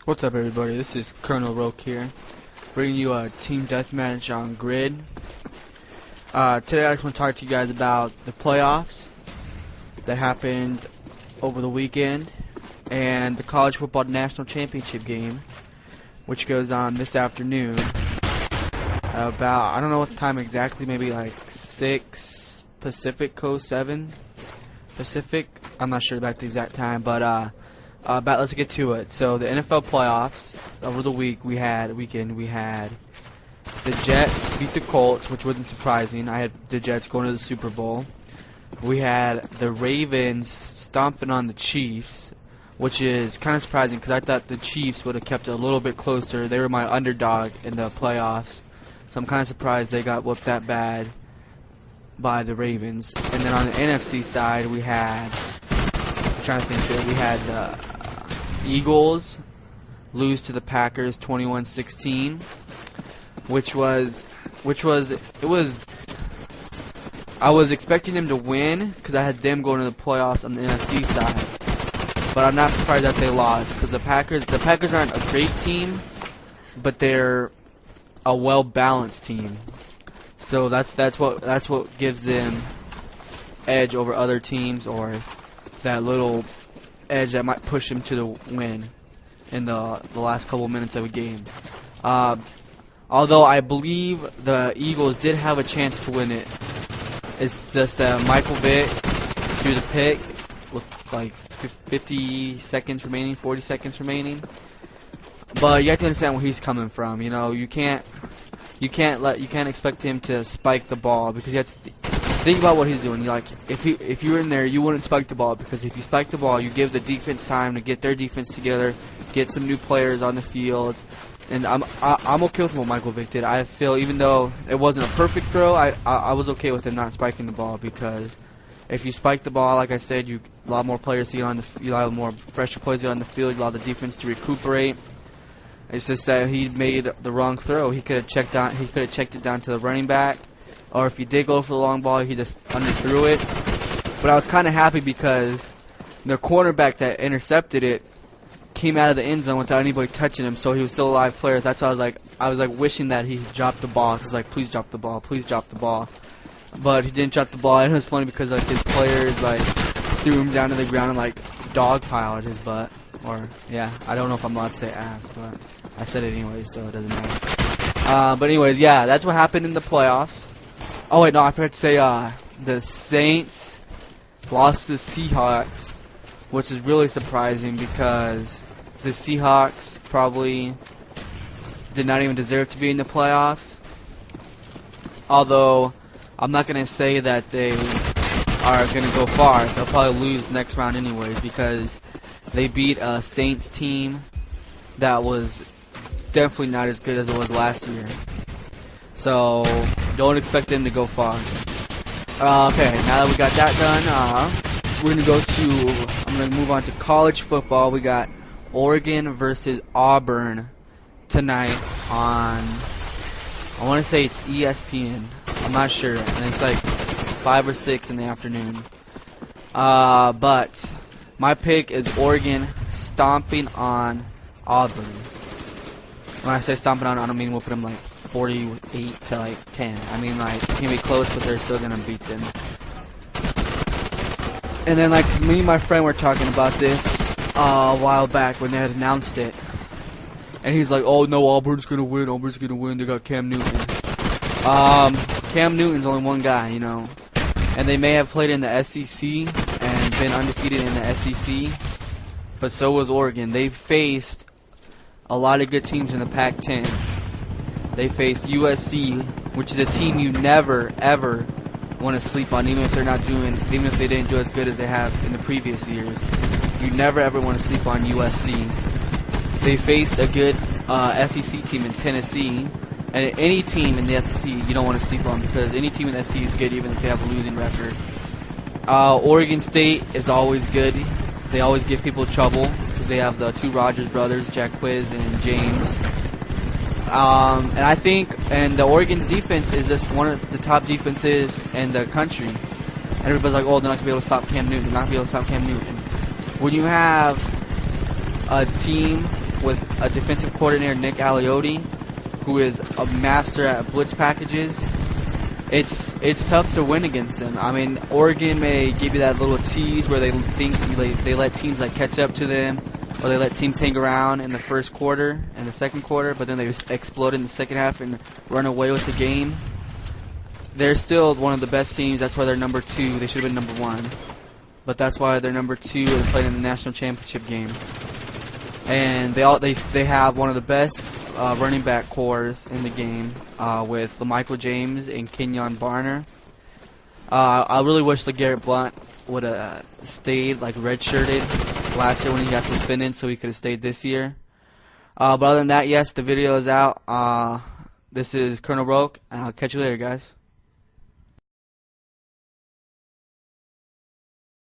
What's up, everybody? This is Colonel Roke here, bringing you a team deathmatch on Grid. Today I just want to talk to you guys about the playoffs that happened over the weekend and the college football national championship game, which goes on this afternoon. About, I don't know what time exactly, maybe like 6 Pacific Coast, 7 Pacific. I'm not sure about the exact time, but let's get to it. So the NFL playoffs over the weekend we had the Jets beat the Colts, which wasn't surprising. I had the Jets going to the Super Bowl. We had the Ravens stomping on the Chiefs, which is kind of surprising because I thought the Chiefs would have kept it a little bit closer. They were my underdog in the playoffs, so I'm kind of surprised they got whooped that bad by the Ravens. And then on the NFC side, we had, I'm trying to think here, we had the Eagles lose to the Packers 21-16, I was expecting them to win because I had them going to the playoffs on the NFC side, but I'm not surprised that they lost because the Packers aren't a great team, but they're a well-balanced team. So that's what gives them edge over other teams, or that little edge that might push them to the win in the last couple minutes of a game. Although I believe the Eagles did have a chance to win it. It's just that Michael Vick threw the pick with like 50 seconds remaining, 40 seconds remaining. But you have to understand where he's coming from. You know, you can't expect him to spike the ball, because you have to think about what he's doing. If you were in there, you wouldn't spike the ball, because if you spike the ball, you give the defense time to get their defense together, get some new players on the field. And I'm okay with what Michael Vick did. I feel even though it wasn't a perfect throw, I was okay with him not spiking the ball, because if you spike the ball, like I said, you a lot more players to get on the, you allow more fresher players to get on the field, you allow the defense to recuperate. It's just that he made the wrong throw. He could have checked it down to the running back, or if he did go for the long ball, he just underthrew it. But I was kind of happy because the cornerback that intercepted it came out of the end zone without anybody touching him, so he was still a live player. That's why I was like wishing that he dropped the ball, because please drop the ball, please drop the ball. But he didn't drop the ball, and it was funny because his players threw him down to the ground and dogpiled his butt. Or, yeah, I don't know if I'm allowed to say ass, but I said it anyways, so it doesn't matter. But anyways, yeah, that's what happened in the playoffs. Oh, wait, no, I forgot to say, the Saints lost to the Seahawks, which is really surprising because the Seahawks probably did not even deserve to be in the playoffs. Although, I'm not going to say that they are going to go far. They'll probably lose next round anyways, because they beat a Saints team that was definitely not as good as it was last year. So, don't expect them to go far. Okay, now that we got that done, we're going to I'm going to move on to college football. We got Oregon versus Auburn tonight on, I want to say it's ESPN. I'm not sure. And it's like 5 or 6 in the afternoon. But my pick is Oregon stomping on Auburn. When I say stomping on, I don't mean whooping them 48 to 10. I mean it's gonna be close, but they're still gonna beat them. And then me and my friend were talking about this a while back when they had announced it, and he's like, "Oh no, Auburn's gonna win. Auburn's gonna win. They got Cam Newton." Cam Newton's only one guy, you know, and they may have played in the SEC and been undefeated in the SEC, but so was Oregon. They faced a lot of good teams in the Pac-10. They faced USC, which is a team you never ever want to sleep on, even if they didn't do as good as they have in the previous years. You never ever want to sleep on USC. They faced a good SEC team in Tennessee, and any team in the SEC you don't want to sleep on, because any team in the SEC is good even if they have a losing record. Oregon State is always good. They always give people trouble because they have the 2 Rogers brothers, Jacquizz and James. And I think, the Oregon's defense is just one of the top defenses in the country. And everybody's like, oh, they're not going to be able to stop Cam Newton. They're not going to be able to stop Cam Newton. When you have a team with a defensive coordinator, Nick Aliotti, who is a master at blitz packages, it's tough to win against them. I mean, Oregon may give you that little tease where they think they let teams like catch up to them, or they let teams hang around in the first quarter and the second quarter, but then they explode in the second half and run away with the game. They're still one of the best teams. That's why they're number 2. They should have been number 1, but that's why they're number 2 and playing in the national championship game. And they have one of the best running back cores in the game with LaMichael James and Kenyon Barner. I really wish LeGarrette Blount would have stayed like redshirted last year when he got suspended, so he could have stayed this year. But other than that, yes, the video is out. This is Colonel Roke, and I'll catch you later, guys.